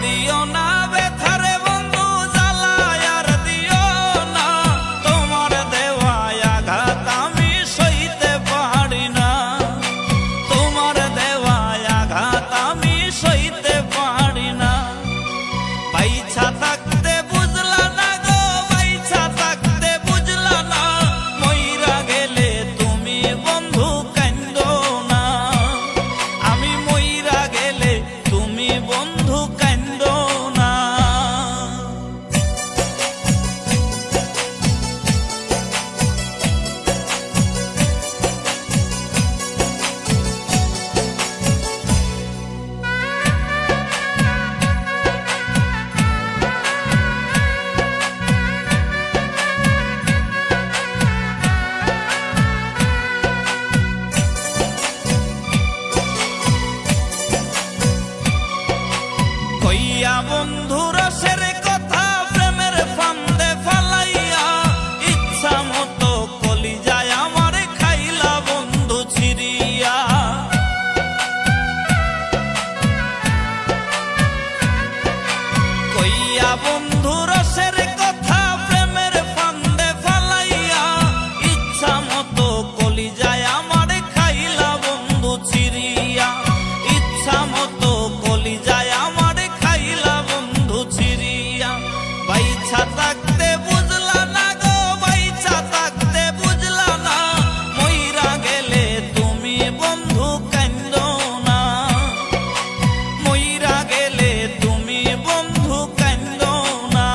দিও না ব্যথারে বন্ধু জ্বালায় আর দিও না, তোমার দেওয়া আঘাত আমি সইতে পারি না, তোমার দেওয়া আঘাত আমি সইতে পারি না। বাইছা থাকতে বুঝলা না গো, বাইছা থাকতে বুঝলা না, মইরা গেলে তুমি বন্ধু কান্দো না, আমি মইরা গেলে তুমি বন্ধু কান্দো না। কইয়া বন্ধু রসের কথা প্রেমের ফান্দে ফালাইয়া, ইচ্ছা মতো কলিজায় আমার খাইলা বন্ধু ছিড়িয়া। কইয়া বন্ধু রসের কথা প্রেমের ফান্দে ফালাইয়া, ইচ্ছা মতো কলিজায় আমার খাইলা বন্ধু ছিড়িয়া, ইচ্ছা মতো কলিজায় আমার খাইলা বন্ধু ছিড়িয়া। বাইছা থাকতে বুঝলা না গো, বাইছা থাকতে বুঝলা না, মইরা গেলে তুমি বন্ধু কান্দো না, মইরা গেলে তুমি বন্ধু কান্দো না।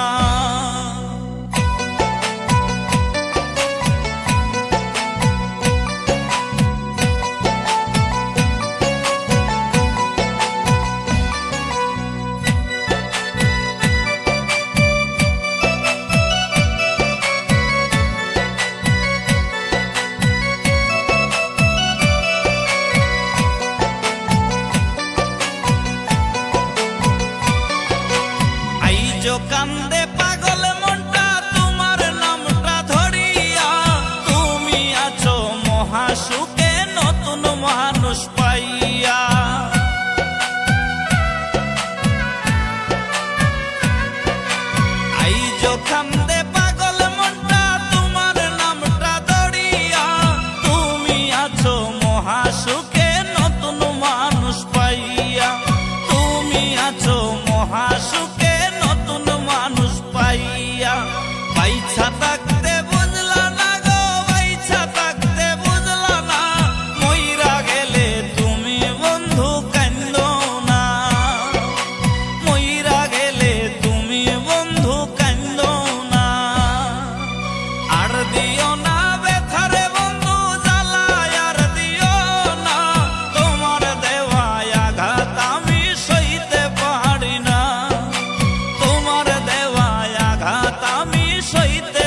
আইজো কান্দে পাগল মনটা তোমার নামটা ধরিয়া, তুমি আছো মহাসুখে নতুন মানুষ পাইয়া। আইজো কান্দে পাগল মনটা তোমার নামটা ধরিয়া, তুমি আছো মহাসুখে নতুন মানুষ পাইয়া, তুমি আছো মহাসুখে নতুন মানুষ পাইয়া। বাইছা থাকতে বুঝলা না গো, বাইছা থাকতে বুঝলা না, মইরা গেলে তুমি বন্ধু কান্দো না, মইরা গেলে তুমি বন্ধু কান্দো না। আর দিও না ব্যথারে বন্ধু জ্বালায় আর দিও না, তোমার দেওয়া আঘাত আমি সইতে পারি না, তোমার দেওয়া আঘাত আমি সইতে